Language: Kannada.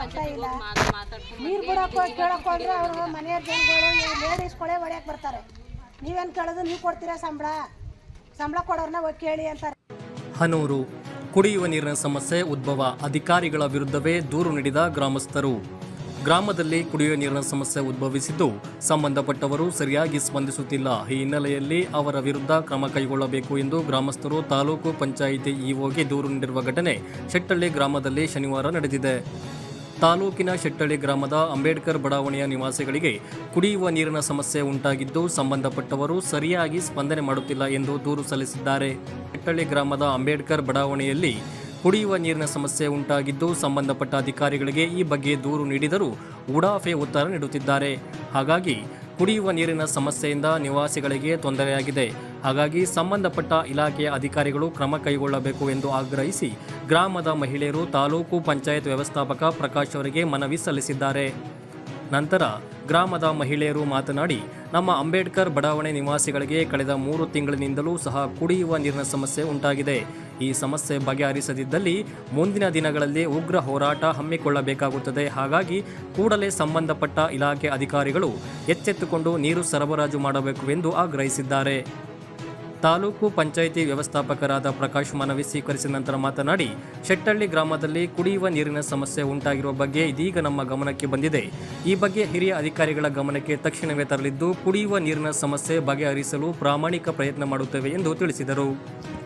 ಬರ್ತಾ ಇಲ್ಲ. ನೀರು ಬಿಡೋಕೆ ಕೇಳಕ್ಕೆ ಹೋದ್ರೆ ಅವರು ಮನೆಯ ಜನಗಳು ಲೇಡೀಸ್ಗಳೇ ಹೊಡ್ಯಕ್ಕೆ ಬರ್ತಾರೆ. ನೀವೇನು ಕೇಳೋದು, ನೀವು ಕೊಡ್ತೀರಾ ಸಂಬಳ ಕೊಡೋರನ್ನ ಹೋಗಿ ಕೇಳಿ ಅಂತಾರೆ. ಹನೂರು ಕುಡಿಯುವ ನೀರಿನ ಸಮಸ್ಯೆ ಉದ್ಭವ, ಅಧಿಕಾರಿಗಳ ವಿರುದ್ಧವೇ ದೂರು ನೀಡಿದ ಗ್ರಾಮಸ್ಥರು. ಗ್ರಾಮದಲ್ಲಿ ಕುಡಿಯುವ ನೀರಿನ ಸಮಸ್ಯೆ ಉದ್ಭವಿಸಿದ್ದು ಸಂಬಂಧಪಟ್ಟವರು ಸರಿಯಾಗಿ ಸ್ಪಂದಿಸುತ್ತಿಲ್ಲ. ಈ ಹಿನ್ನೆಲೆಯಲ್ಲಿ ಅವರ ವಿರುದ್ಧ ಕ್ರಮ ಕೈಗೊಳ್ಳಬೇಕು ಎಂದು ಗ್ರಾಮಸ್ಥರು ತಾಲೂಕು ಪಂಚಾಯಿತಿ ಇಒಗೆ ದೂರು ನೀಡಿರುವ ಘಟನೆ ಶೆಟ್ಟಳ್ಳಿ ಗ್ರಾಮದಲ್ಲಿ ಶನಿವಾರ ನಡೆದಿದೆ. ತಾಲೂಕಿನ ಶೆಟ್ಟಳ್ಳಿ ಗ್ರಾಮದ ಅಂಬೇಡ್ಕರ್ ಬಡಾವಣೆಯ ನಿವಾಸಿಗಳಿಗೆ ಕುಡಿಯುವ ನೀರಿನ ಸಮಸ್ಯೆ ಉಂಟಾಗಿದ್ದು ಸಂಬಂಧಪಟ್ಟವರು ಸರಿಯಾಗಿ ಸ್ಪಂದನೆ ಮಾಡುತ್ತಿಲ್ಲ ಎಂದು ದೂರು ಸಲ್ಲಿಸಿದ್ದಾರೆ. ಶೆಟ್ಟಳ್ಳಿ ಗ್ರಾಮದ ಅಂಬೇಡ್ಕರ್ ಬಡಾವಣೆಯಲ್ಲಿ ಕುಡಿಯುವ ನೀರಿನ ಸಮಸ್ಯೆ ಉಂಟಾಗಿದ್ದು ಸಂಬಂಧಪಟ್ಟ ಅಧಿಕಾರಿಗಳಿಗೆ ಈ ಬಗ್ಗೆ ದೂರು ನೀಡಿದರೂ ಉಡಾಫೆ ಉತ್ತರ ನೀಡುತ್ತಿದ್ದಾರೆ. ಹಾಗಾಗಿ ಕುಡಿಯುವ ನೀರಿನ ಸಮಸ್ಯೆಯಿಂದ ನಿವಾಸಿಗಳಿಗೆ ತೊಂದರೆಯಾಗಿದೆ. ಹಾಗಾಗಿ ಸಂಬಂಧಪಟ್ಟ ಇಲಾಖೆಯ ಅಧಿಕಾರಿಗಳು ಕ್ರಮ ಕೈಗೊಳ್ಳಬೇಕು ಎಂದು ಆಗ್ರಹಿಸಿ ಗ್ರಾಮದ ಮಹಿಳೆಯರು ತಾಲೂಕು ಪಂಚಾಯತ್ ವ್ಯವಸ್ಥಾಪಕ ಪ್ರಕಾಶ್ ಅವರಿಗೆ ಮನವಿ ಸಲ್ಲಿಸಿದ್ದಾರೆ. ನಂತರ ಗ್ರಾಮದ ಮಹಿಳೆಯರು ಮಾತನಾಡಿ, ನಮ್ಮ ಅಂಬೇಡ್ಕರ್ ಬಡಾವಣೆ ನಿವಾಸಿಗಳಿಗೆ ಕಳೆದ 3 ತಿಂಗಳಿನಿಂದಲೂ ಸಹ ಕುಡಿಯುವ ನೀರಿನ ಸಮಸ್ಯೆ ಉಂಟಾಗಿದೆ. ಈ ಸಮಸ್ಯೆ ಬಗೆಹರಿಸದಿದ್ದಲ್ಲಿ ಮುಂದಿನ ದಿನಗಳಲ್ಲಿ ಉಗ್ರ ಹೋರಾಟ ಹಮ್ಮಿಕೊಳ್ಳಬೇಕಾಗುತ್ತದೆ. ಹಾಗಾಗಿ ಕೂಡಲೇ ಸಂಬಂಧಪಟ್ಟ ಇಲಾಖೆ ಅಧಿಕಾರಿಗಳು ಎಚ್ಚೆತ್ತುಕೊಂಡು ನೀರು ಸರಬರಾಜು ಮಾಡಬೇಕು ಎಂದು ಆಗ್ರಹಿಸಿದ್ದಾರೆ. ತಾಲೂಕು ಪಂಚಾಯಿತಿ ವ್ಯವಸ್ಥಾಪಕರಾದ ಪ್ರಕಾಶ್ ಮನವಿ ಸ್ವೀಕರಿಸಿದ ನಂತರ ಮಾತನಾಡಿ, ಶೆಟ್ಟಳ್ಳಿ ಗ್ರಾಮದಲ್ಲಿ ಕುಡಿಯುವ ನೀರಿನ ಸಮಸ್ಯೆ ಉಂಟಾಗಿರುವ ಬಗ್ಗೆ ಇದೀಗ ನಮ್ಮ ಗಮನಕ್ಕೆ ಬಂದಿದೆ. ಈ ಬಗ್ಗೆ ಹಿರಿಯ ಅಧಿಕಾರಿಗಳ ಗಮನಕ್ಕೆ ತಕ್ಷಣವೇ ತರಲಿದ್ದು ಕುಡಿಯುವ ನೀರಿನ ಸಮಸ್ಯೆ ಬಗೆಹರಿಸಲು ಪ್ರಾಮಾಣಿಕ ಪ್ರಯತ್ನ ಮಾಡುತ್ತೇವೆ ಎಂದು ತಿಳಿಸಿದರು.